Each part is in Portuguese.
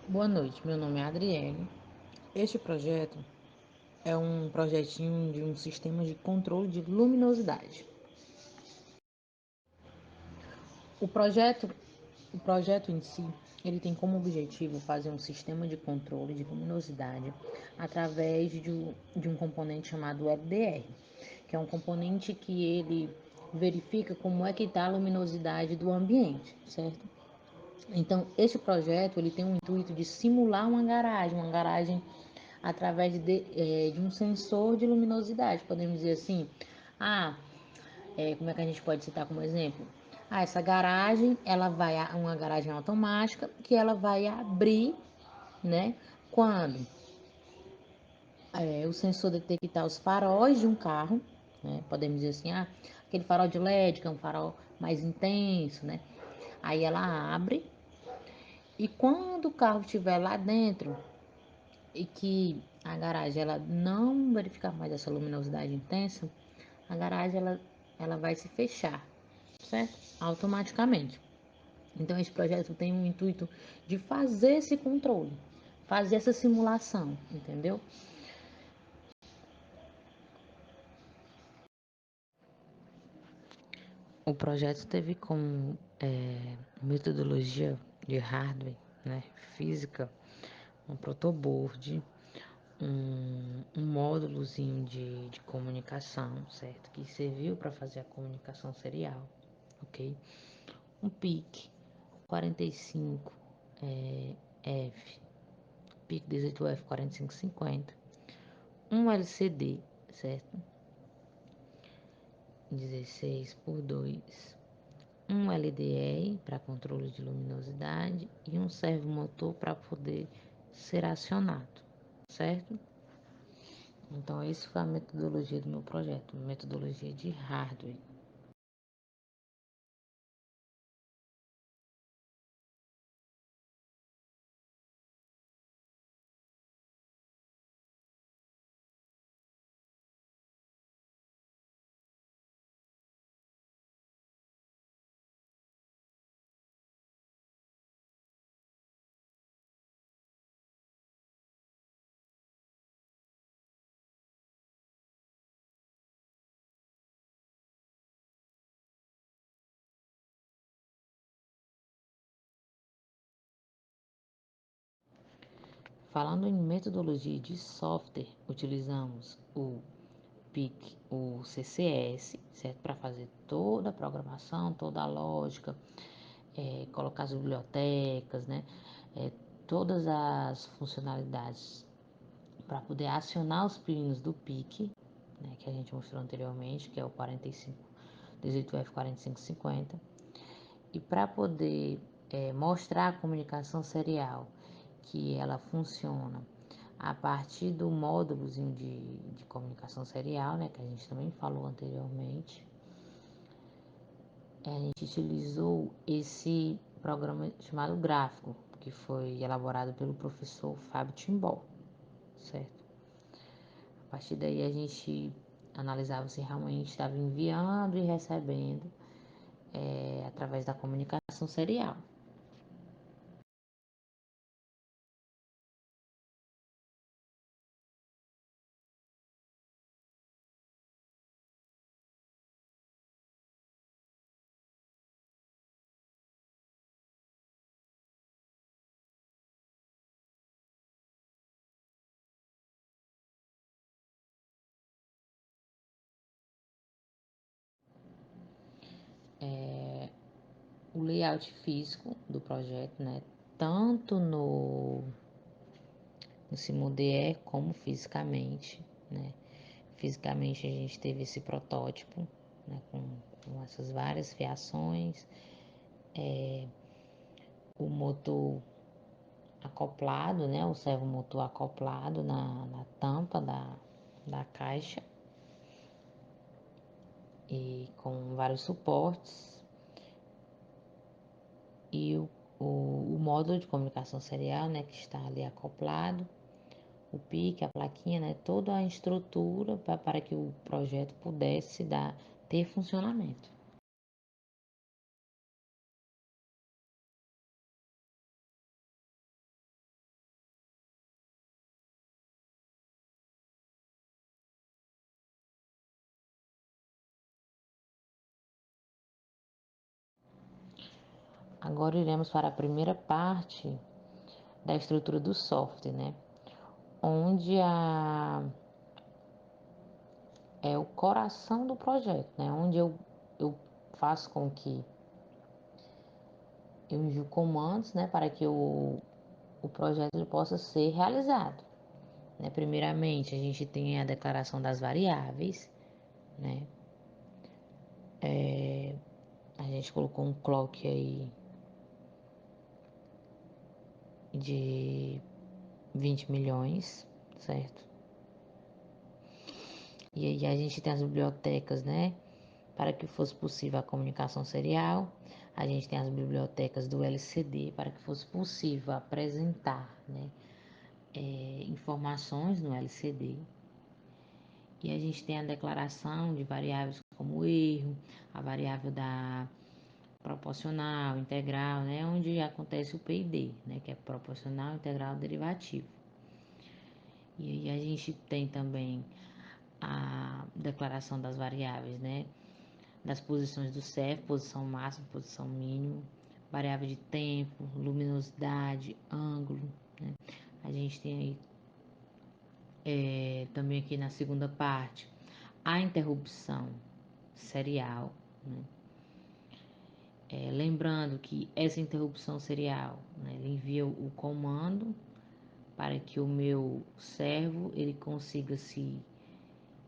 Boa noite, meu nome é Adriele. Este projeto é um projetinho de um sistema de controle de luminosidade. O projeto, o projeto em si, ele tem como objetivo fazer um sistema de controle de luminosidade através de um componente chamado LDR, que é um componente que ele verifica como é que está a luminosidade do ambiente, certo? Então, este projeto ele tem o intuito de simular uma garagem através de um sensor de luminosidade. Podemos dizer assim, ah, como é que a gente pode citar como exemplo? Ah, essa garagem, ela vai, uma garagem automática, que ela vai abrir, né, quando o sensor detectar os faróis de um carro, né, podemos dizer assim, aquele farol de LED, que é um farol mais intenso, né, aí ela abre, e quando o carro estiver lá dentro, e que a garagem ela não verificar mais essa luminosidade intensa, a garagem ela vai se fechar, certo? Automaticamente. Então esse projeto tem o intuito de fazer esse controle, fazer essa simulação, entendeu? O projeto teve como metodologia de hardware, né, física, um protoboard, um módulozinho de comunicação, certo? Que serviu para fazer a comunicação serial, ok? Um PIC 45 F, PIC 18F 4550, um LCD, certo? 16:2, um LDR para controle de luminosidade e um servomotor para poder ser acionado, certo? Então, essa foi a metodologia do meu projeto, metodologia de hardware. Falando em metodologia de software, utilizamos o PIC, o CCS, certo? Para fazer toda a programação, toda a lógica, colocar as bibliotecas, né? Todas as funcionalidades para poder acionar os pinos do PIC, né? Que a gente mostrou anteriormente, que é o 45, 18F 4550. E para poder mostrar a comunicação serial, que ela funciona a partir do módulozinho de comunicação serial, né, que a gente também falou anteriormente, a gente utilizou esse programa chamado Gráfico, que foi elaborado pelo professor Fábio Timbó, certo? A partir daí a gente analisava se realmente estava enviando e recebendo através da comunicação serial. O layout físico do projeto, né? Tanto no SimuDE como fisicamente, né? Fisicamente a gente teve esse protótipo, né? Com essas várias fiações, o motor acoplado, né? O servomotor acoplado na tampa da caixa e com vários suportes e o módulo de comunicação serial, né? Que está ali acoplado, o pique, a plaquinha, né? Toda a estrutura para que o projeto pudesse ter funcionamento. Agora iremos para a primeira parte da estrutura do software, né? Onde é o coração do projeto, né? Onde eu faço com que eu envio comandos, né? Para que o projeto ele possa ser realizado, né? Primeiramente, a gente tem a declaração das variáveis, né? A gente colocou um clock aí de 20 milhões, certo? E aí a gente tem as bibliotecas, né? Para que fosse possível a comunicação serial. A gente tem as bibliotecas do LCD para que fosse possível apresentar, né, informações no LCD. E a gente tem a declaração de variáveis como erro, a variável da proporcional, integral, né, onde acontece o PID, né, que é proporcional, integral, derivativo. E aí a gente tem também a declaração das variáveis, né, das posições do CEF, posição máxima, posição mínima, variável de tempo, luminosidade, ângulo, né. A gente tem aí também aqui na segunda parte a interrupção serial, né. Lembrando que essa interrupção serial, né, ele envia o comando para que o meu servo ele consiga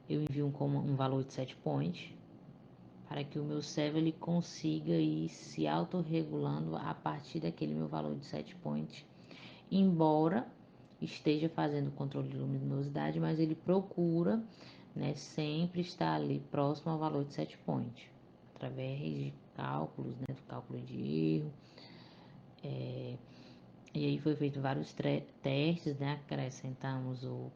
eu envio um valor de set point para que o meu servo ele consiga ir se autorregulando a partir daquele meu valor de set point, embora esteja fazendo o controle de luminosidade, mas ele procura, né, sempre estar ali próximo ao valor de set point, através de cálculos, né, do cálculo de erro. E aí foi feito vários testes, né, acrescentamos o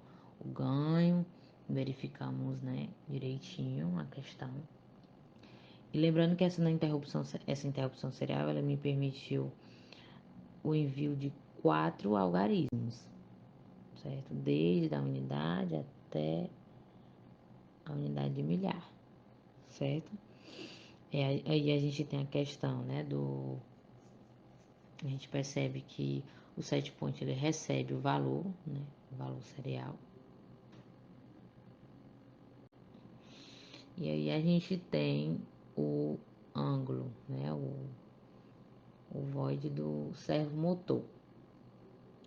ganho, verificamos, né, direitinho a questão. E lembrando que essa interrupção serial, ela me permitiu o envio de 4 algarismos, certo? Desde a unidade até a unidade de milhar, certo? Aí a gente tem a questão, né, a gente percebe que o set point ele recebe o valor, né, o valor serial. E aí a gente tem o ângulo, né, o void do servo motor,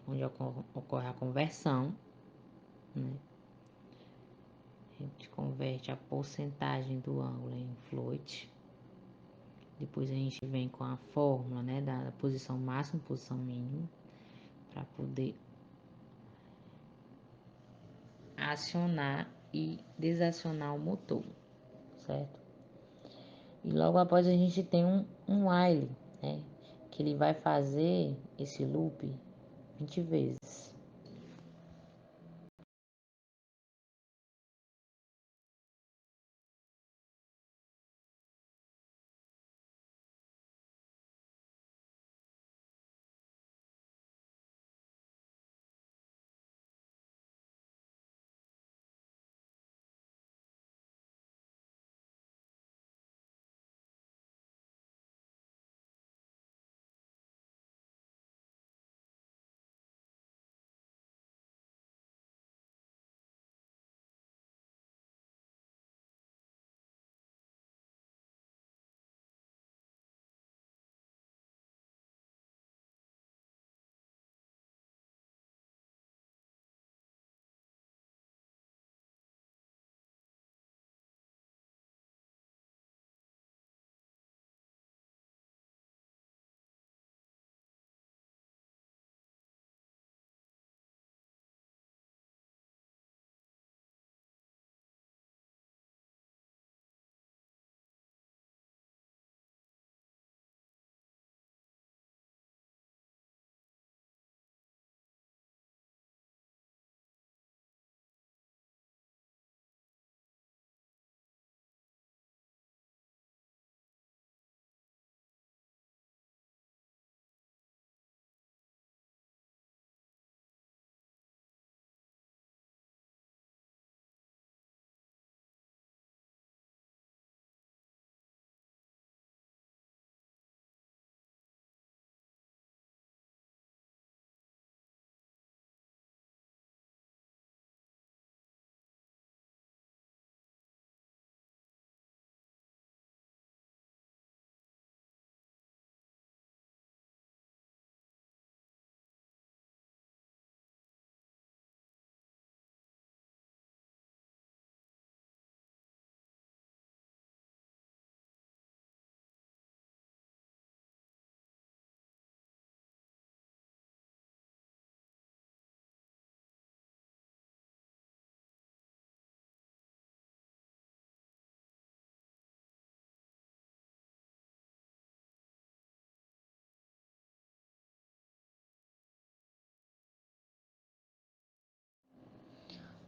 onde ocorre a conversão, né? A gente converte a porcentagem do ângulo em float. Depois a gente vem com a fórmula, né, da posição máxima e posição mínima, para poder acionar e desacionar o motor, certo? E logo após a gente tem um while, né, que ele vai fazer esse loop 20 vezes.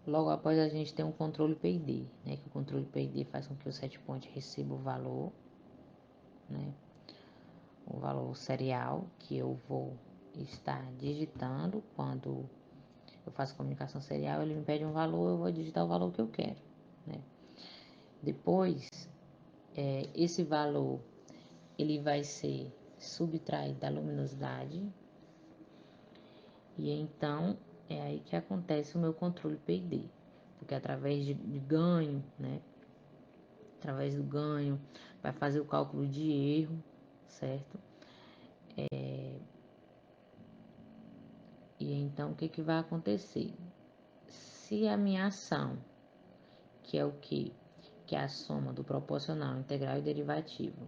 Logo após a gente tem um controle P&D, né? Que o controle P&D faz com que o setpoint receba o valor, né? O valor serial que eu vou estar digitando. Quando eu faço comunicação serial, ele me pede um valor, eu vou digitar o valor que eu quero, né? Depois, esse valor ele vai ser subtraído da luminosidade, e então é aí que acontece o meu controle P&D, porque através de ganho, né? Através do ganho, vai fazer o cálculo de erro, certo? E então o que que vai acontecer? Se a minha ação, que é o quê? Que é a soma do proporcional, integral e derivativo,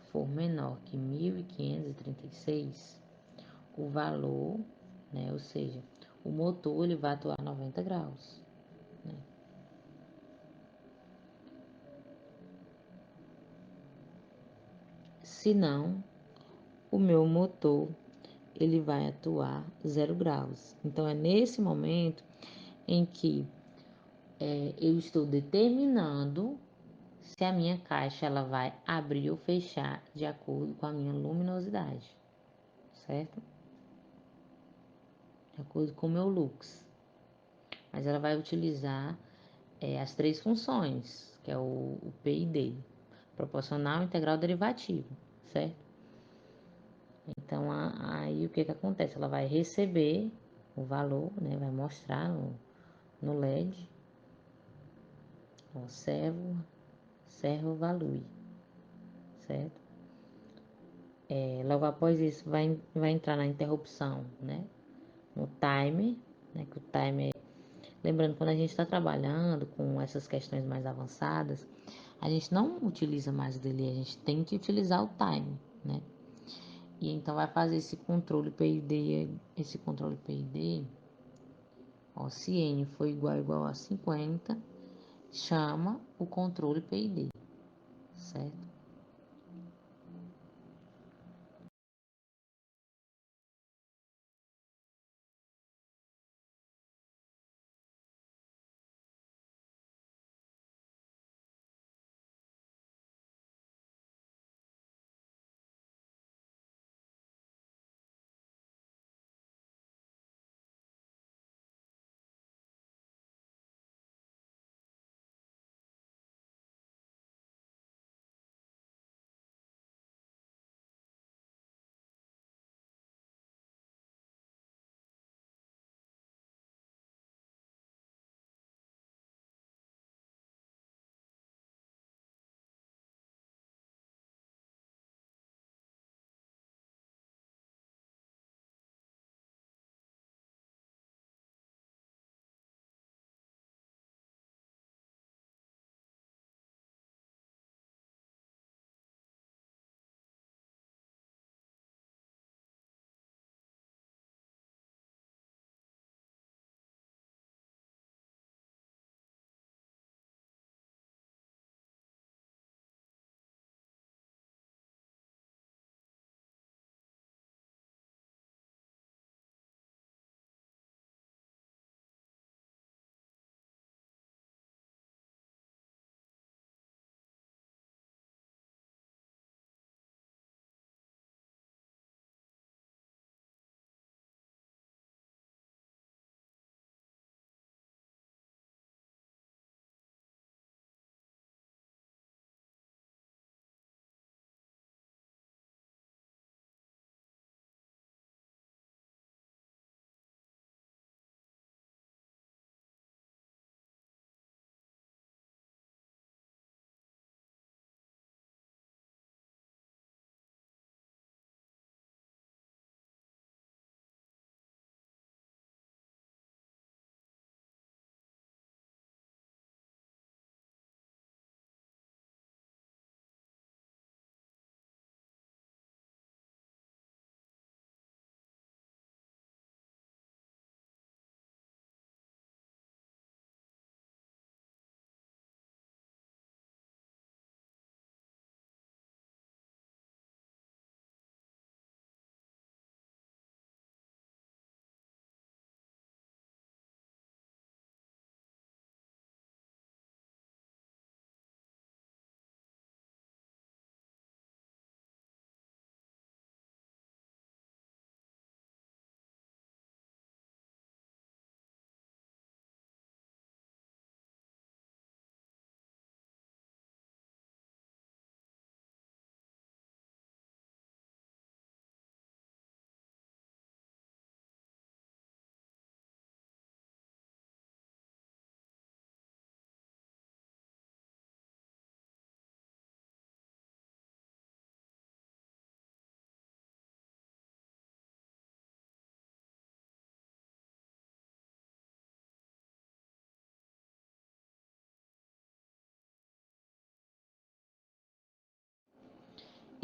for menor que 1536, o valor, né, ou seja, o motor ele vai atuar 90 graus, né? Se não, o meu motor ele vai atuar 0 graus. Então é nesse momento em que eu estou determinando se a minha caixa ela vai abrir ou fechar de acordo com a minha luminosidade, certo? De acordo com o meu lux. Mas ela vai utilizar as três funções, que é o P e D, proporcional, integral, derivativo, certo? Então, aí o que que acontece? Ela vai receber o valor, né? Vai mostrar no LED, servo value, certo? Logo após isso, vai entrar na interrupção, né? No timer, né? Que o timer, lembrando, quando a gente está trabalhando com essas questões mais avançadas, a gente não utiliza mais o delay, a gente tem que utilizar o time, né? E então vai fazer esse controle PID, ó, se N for igual a 50, chama o controle PID, certo?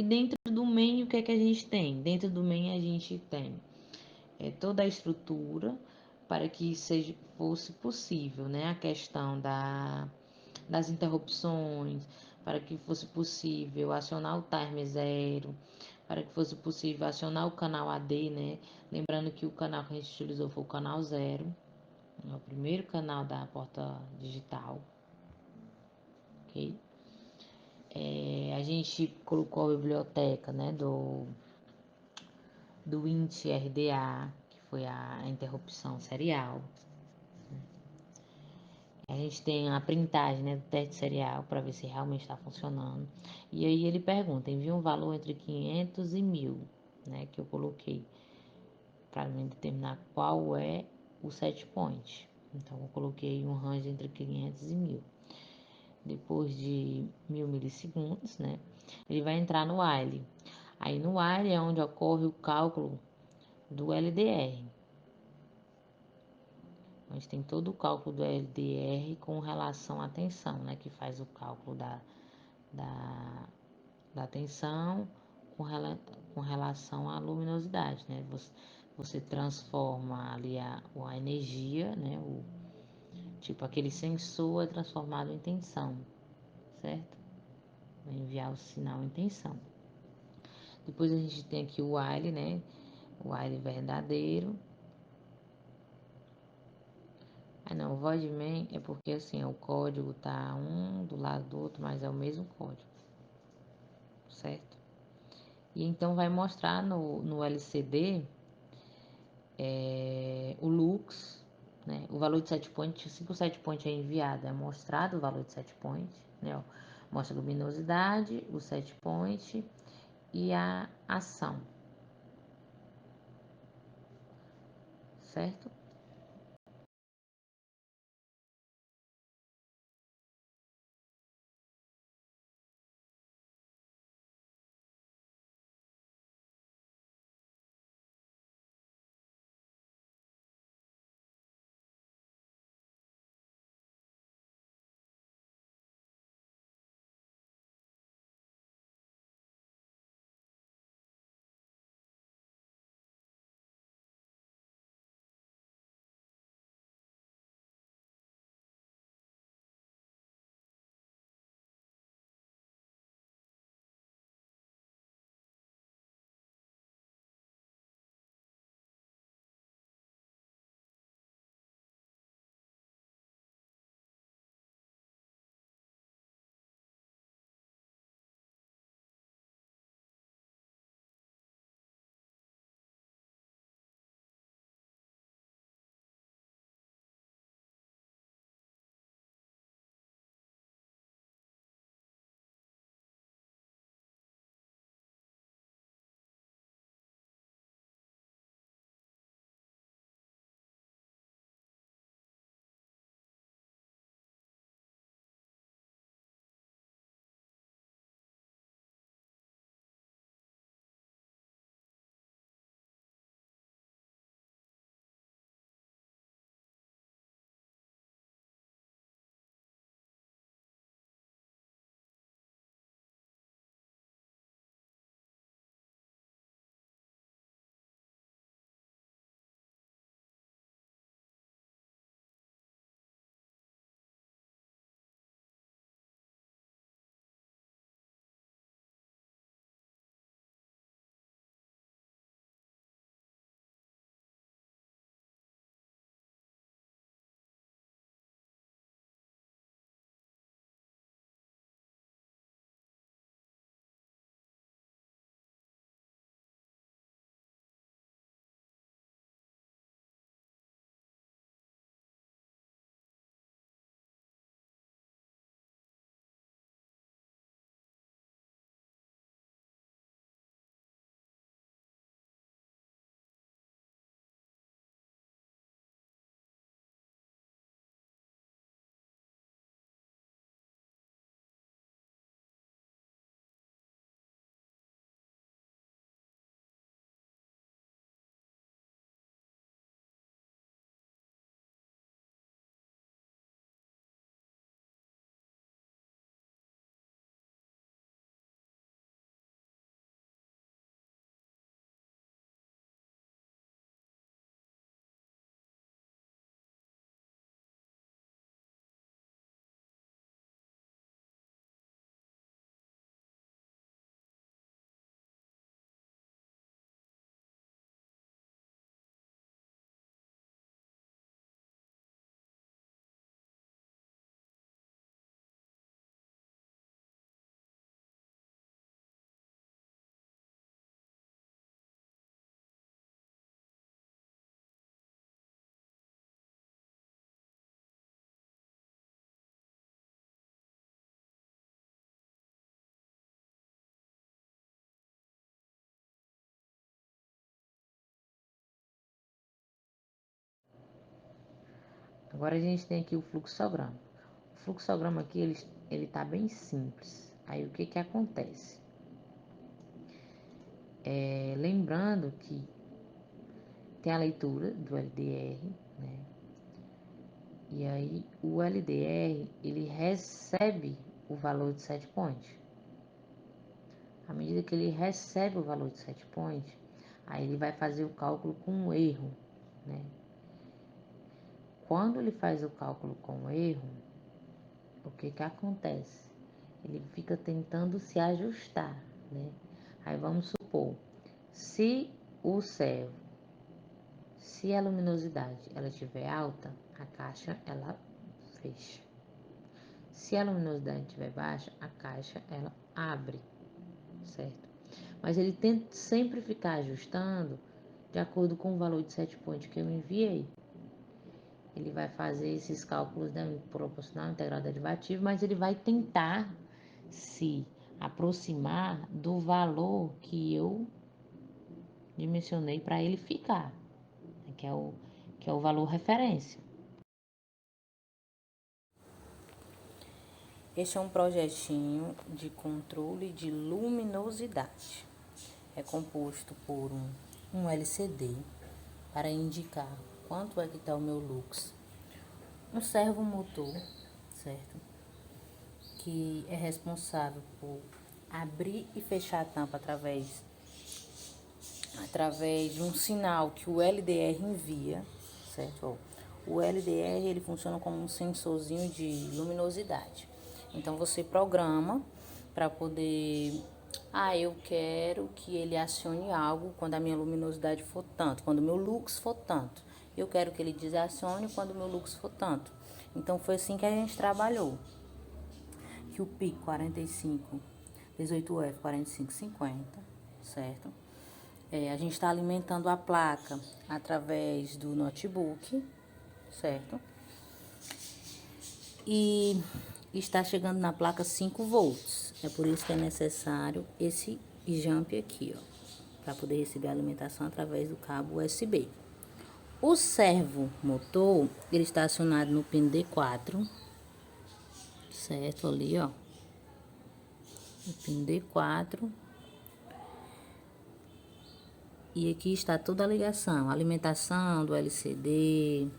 E dentro do main, o que é que a gente tem? Dentro do main a gente tem toda a estrutura para que fosse possível, né? A questão das interrupções, para que fosse possível acionar o timer 0, para que fosse possível acionar o canal AD, né? Lembrando que o canal que a gente utilizou foi o canal 0, é o primeiro canal da porta digital, ok? A gente colocou a biblioteca, né, do int RDA, que foi a interrupção serial. A gente tem a printagem, né, do teste serial para ver se realmente está funcionando. E aí ele pergunta, envia um valor entre 500 e 1000, né, que eu coloquei para mim determinar qual é o set point. Então eu coloquei um range entre 500 e 1000. Depois de 1000 milissegundos, né, ele vai entrar no while. Aí no while é onde ocorre o cálculo do LDR. A gente tem todo o cálculo do LDR com relação à tensão, né? Que faz o cálculo da tensão com relação à luminosidade, né? Você transforma ali a energia, né? Tipo, aquele sensor é transformado em tensão, certo? Vai enviar o sinal em tensão. Depois a gente tem aqui o while, né? O while verdadeiro. Ah, não, o void main é porque assim, o código tá um do lado do outro, mas é o mesmo código, certo? E então vai mostrar no LCD o lux, né? O valor de set point, assim que o set point é enviado, é mostrado o valor de set point, né? Ó, mostra a luminosidade, o set point e a ação, certo? Agora a gente tem aqui o fluxograma. O fluxograma aqui, ele tá bem simples. Aí o que que acontece? Lembrando que tem a leitura do LDR, né? E aí o LDR, ele recebe o valor de set point. À medida que ele recebe o valor de set point, aí ele vai fazer o cálculo com um erro, né? Quando ele faz o cálculo com erro, o que que acontece? Ele fica tentando se ajustar, né? Aí vamos supor, se o servo, se a luminosidade ela estiver alta, a caixa ela fecha. Se a luminosidade estiver baixa, a caixa ela abre, certo? Mas ele tenta sempre ficar ajustando de acordo com o valor de set point que eu enviei. Ele vai fazer esses cálculos, né, proporcional, integral, derivativo, mas ele vai tentar se aproximar do valor que eu dimensionei para ele ficar, né, que é o valor referência. Este é um projetinho de controle de luminosidade. É composto por um LCD para indicar quanto é que está o meu lux, um servomotor, certo? Que é responsável por abrir e fechar a tampa através de um sinal que o LDR envia, certo? O LDR ele funciona como um sensorzinho de luminosidade. Então você programa para poder, eu quero que ele acione algo quando a minha luminosidade for tanto, quando o meu lux for tanto. Eu quero que ele desacione quando o meu lux for tanto. Então foi assim que a gente trabalhou. Que o PIC 45 18F 4550, certo? A gente está alimentando a placa através do notebook, certo? E está chegando na placa 5 volts. É por isso que é necessário esse jump aqui, ó, para poder receber a alimentação através do cabo USB. O servo motor, ele está acionado no pin D4, certo? Ali, ó, o pin D4. E aqui está toda a ligação, a alimentação do LCD,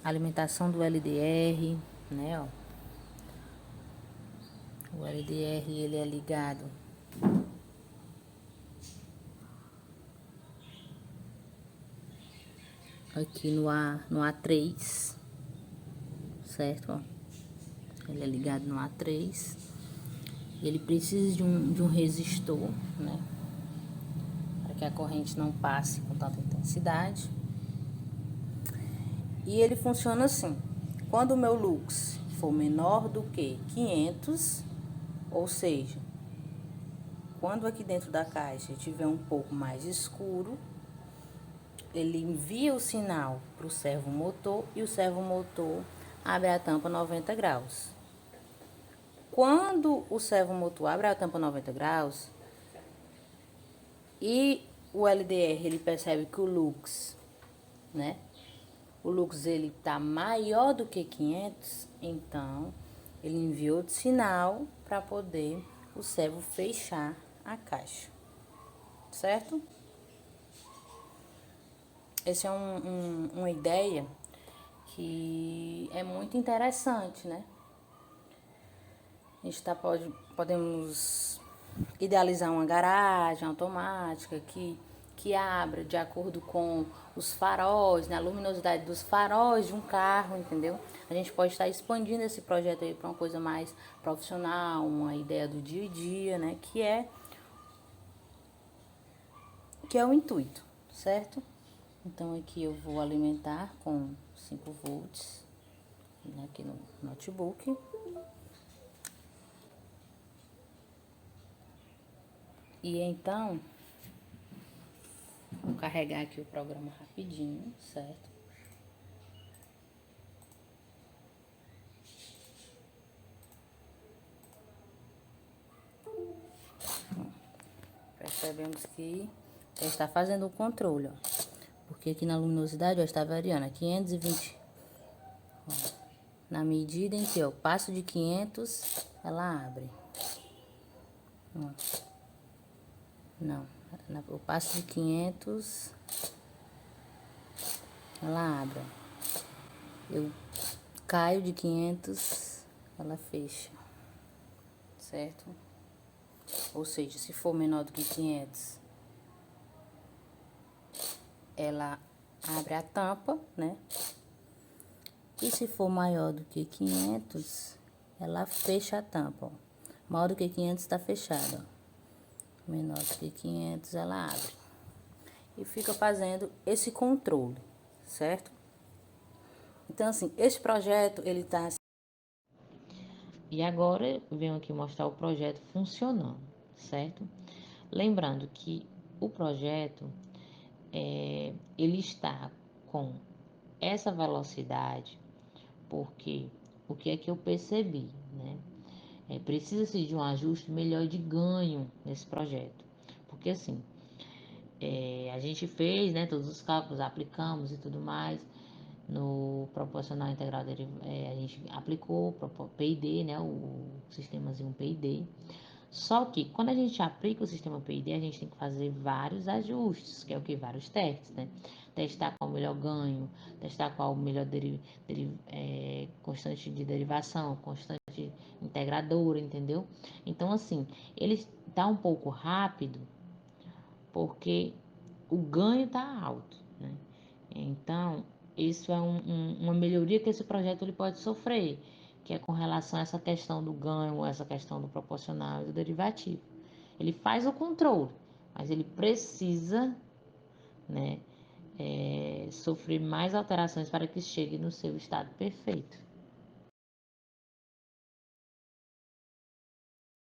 alimentação do LDR, né, ó. O LDR ele é ligado aqui no A3, certo, ó. Ele é ligado no A3. Ele precisa de um resistor, né, para que a corrente não passe com tanta intensidade. E ele funciona assim: quando o meu lux for menor do que 500, ou seja, quando aqui dentro da caixa estiver um pouco mais escuro, ele envia o sinal para o servomotor e o servomotor abre a tampa 90 graus. Quando o servomotor abre a tampa 90 graus e o LDR ele percebe que o lux, né? O lux ele tá maior do que 500, então ele enviou de sinal para poder o servo fechar a caixa, certo? Essa é uma ideia que é muito interessante, né? A gente podemos idealizar uma garagem automática que abra de acordo com os faróis, né? A luminosidade dos faróis de um carro, entendeu? A gente pode estar expandindo esse projeto aí para uma coisa mais profissional, uma ideia do dia a dia, né? Que é o intuito, certo? Então aqui eu vou alimentar com 5 volts, né, aqui no notebook. E então, vou carregar aqui o programa rapidinho, certo? Percebemos que ele está fazendo o controle, ó. Porque aqui na luminosidade, ó, está variando, 520. Ó, na medida em que eu passo de 500, ela abre. Ó. Não, eu passo de 500, ela abre. Eu caio de 500, ela fecha. Certo? Ou seja, se for menor do que 500, ela abre a tampa, né? E se for maior do que 500, ela fecha a tampa, ó. Maior do que 500 está fechada, ó. Menor do que 500, ela abre. E fica fazendo esse controle, certo? Então, assim, esse projeto, ele tá... E agora eu venho aqui mostrar o projeto funcionando, certo? Lembrando que o projeto, ele está com essa velocidade, porque o que é que eu percebi, né? Precisa-se de um ajuste melhor de ganho nesse projeto. Porque assim, a gente fez, né, todos os cálculos, aplicamos e tudo mais. No proporcional integral a gente aplicou o PID, né, o sistemazinho PID. Só que quando a gente aplica o sistema PID, a gente tem que fazer vários ajustes, que é o que? Vários testes, né? Testar qual o melhor ganho, testar qual o melhor constante de derivação, constante integradora, entendeu? Então, assim, ele está um pouco rápido porque o ganho está alto, né? Então, isso é uma melhoria que esse projeto ele pode sofrer, que é com relação a essa questão do ganho, essa questão do proporcional e do derivativo. Ele faz o controle, mas ele precisa, né, sofrer mais alterações para que chegue no seu estado perfeito.